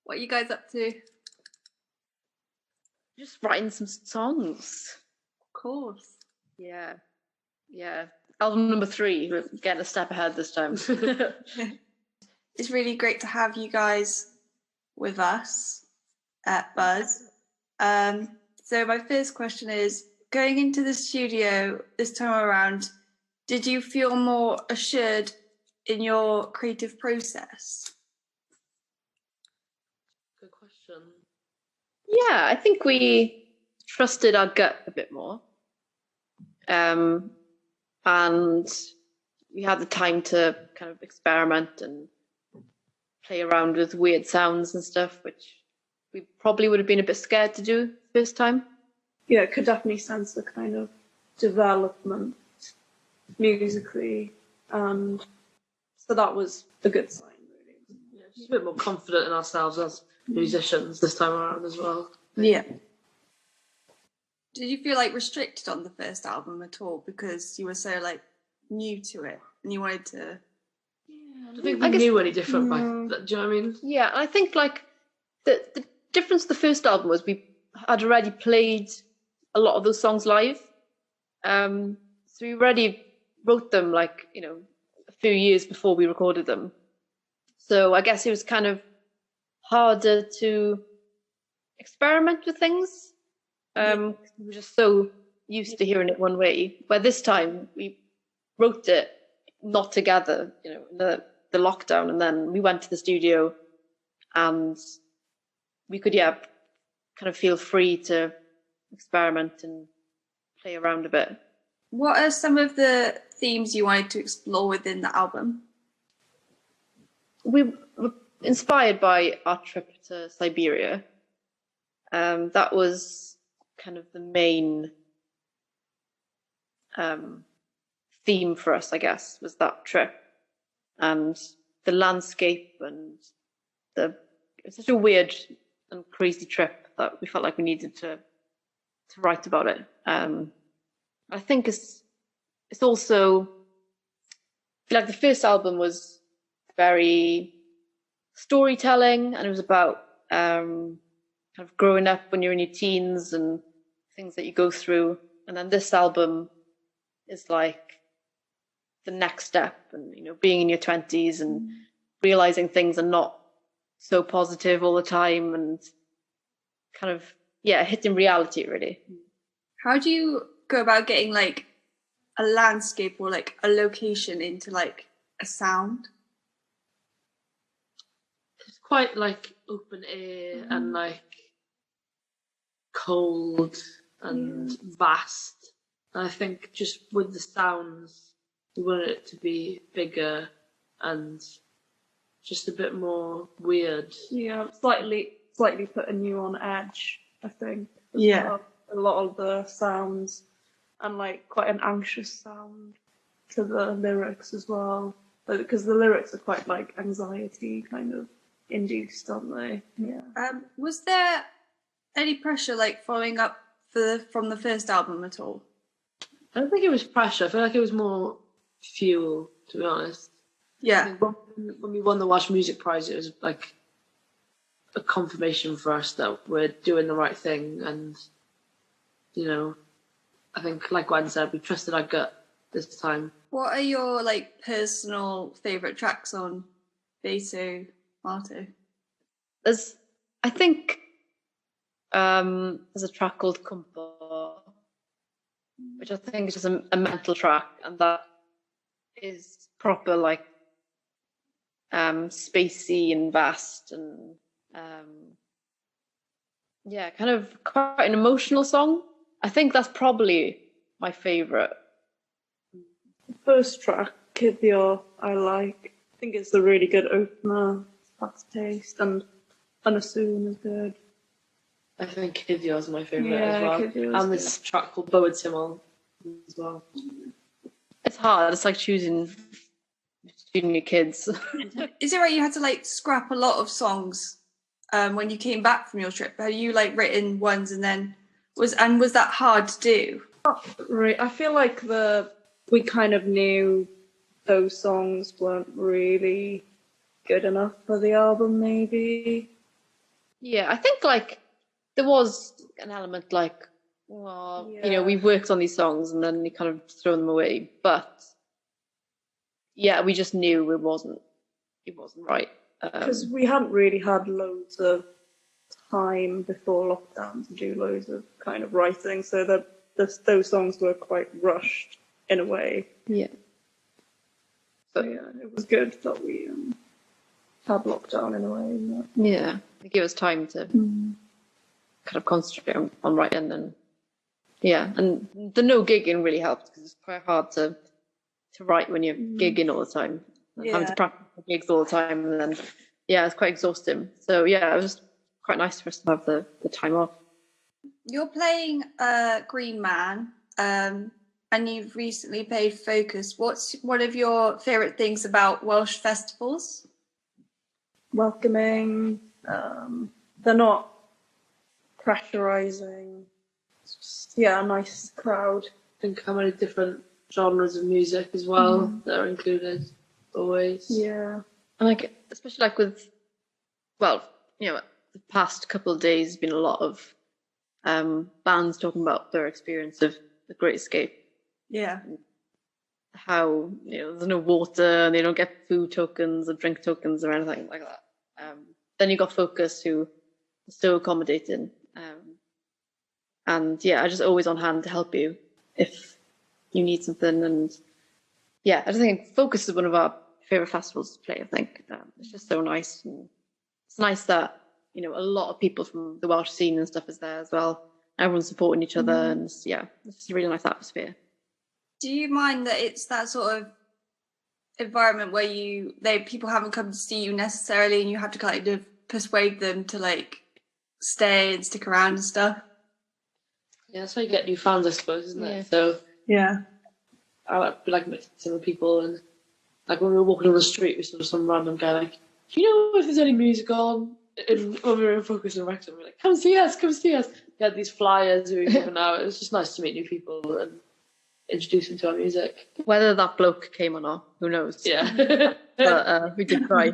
What are you guys up to? Just writing some songs. Of course. Yeah. Album number 3. We're getting a step ahead this time. It's really great to have you guys with us at Buzz. So my first question is, going into the studio this time around, did you feel more assured in your creative process? Good question. Yeah, I think we trusted our gut a bit more. And we had the time to kind of experiment and play around with weird sounds and stuff, which we probably would have been a bit scared to do first time. Yeah, it could definitely sense the kind of development musically, and so that was a good sign, really. Yeah, just a bit more confident in ourselves as musicians this time around as well. Yeah. Did you feel like restricted on the first album at all because you were so like new to it and you wanted to? I don't think we knew any different back then. Do you know what I mean? Yeah, I think like the difference with the first album was we had already played a lot of those songs live. So we already wrote them like, a few years before we recorded them. So I guess it was kind of harder to experiment with things. We were just so used to hearing it one way. Where this time we wrote it not together, in the lockdown, and then we went to the studio and we could kind of feel free to experiment and play around a bit. What are some of the themes you wanted to explore within the album? We were inspired by our trip to Siberia. That was kind of the main theme for us, I guess, was that trip. And the landscape, and it was such a weird and crazy trip that we felt like we needed to write about it. I think it's also, like, the first album was very storytelling, and it was about kind of growing up when you're in your teens and things that you go through. And then this album is like the next step, and being in your 20s and realizing things are not so positive all the time, and kind of hitting reality, really. How do you go about getting like a landscape or like a location into like a sound? It's quite like open air and like cold and vast. And I think just with the sounds, we wanted it to be bigger and just a bit more weird. Yeah, slightly putting you on edge, I think. Yeah. A lot of the sounds, and like quite an anxious sound to the lyrics as well, because the lyrics are quite like anxiety kind of induced, aren't they? Yeah. Was there any pressure like following up from the first album at all? I don't think it was pressure. I feel like it was more fuel, to be honest. Yeah. I think when we won the Welsh Music Prize, it was like a confirmation for us that we're doing the right thing, and I think, like Gwen said, we trusted our gut this time. What are your like personal favourite tracks on Beso Marto? I think there's a track called Cwmpo, which I think is just a mental track, and that is proper like spacey and vast, and kind of quite an emotional song. I think that's probably my favourite. The first track, Cuddio, I like. I think it's a really good opener, fast paced, and Unasoon is good. I think Cuddio is my favourite as well. Cuddio's And this track called Bywyd Syml as well. It's hard. It's like choosing between your kids. Is it right you had to like scrap a lot of songs when you came back from your trip? Have you like written ones and then was that hard to do? I feel like we kind of knew those songs weren't really good enough for the album, maybe. Yeah, I think like there was an element like, well, Yeah. we've worked on these songs and then you kind of throw them away. But yeah, we just knew it wasn't right. Because we hadn't really had loads of time before lockdown to do loads of kind of writing, so that those songs were quite rushed in a way. Yeah. So yeah, it was good that we had lockdown in a way. Yeah, it gave us time to kind of concentrate on writing, and the no gigging really helped because it's quite hard to write when you're gigging all the time, and having to practice for gigs all the time, and then it's quite exhausting. So yeah, it was just quite nice for us to have the time off. You're playing Green Man, and you've recently played Focus. What's one of your favourite things about Welsh festivals? Welcoming. They're not pressurizing. It's just, a nice crowd. I think how many different genres of music as well that are included always. Yeah. And like, especially like with, well, the past couple of days has been a lot of bands talking about their experience of the Great Escape. Yeah. How there's no water and they don't get food tokens or drink tokens or anything like that. Then you got Focus, who are so accommodating, and I just always on hand to help you if you need something. And I just think Focus is one of our favorite festivals to play. I think it's just so nice, and it's nice that a lot of people from the Welsh scene and stuff is there as well. Everyone's supporting each other, and it's just a really nice atmosphere. Do you mind that it's that sort of environment where people haven't come to see you necessarily, and you have to kind of persuade them to like stay and stick around and stuff? Yeah, that's how you get new fans, I suppose, isn't it? Yeah. So Yeah. I like meeting some of the people, and like when we were walking on the street, we saw some random guy like, do you know if there's any music on? And when we were in Focus in Wrexham, we were like, come see us. We had these flyers we were giving out. It was just nice to meet new people and introduce them to our music. Whether that bloke came or not, who knows? Yeah. But we did try.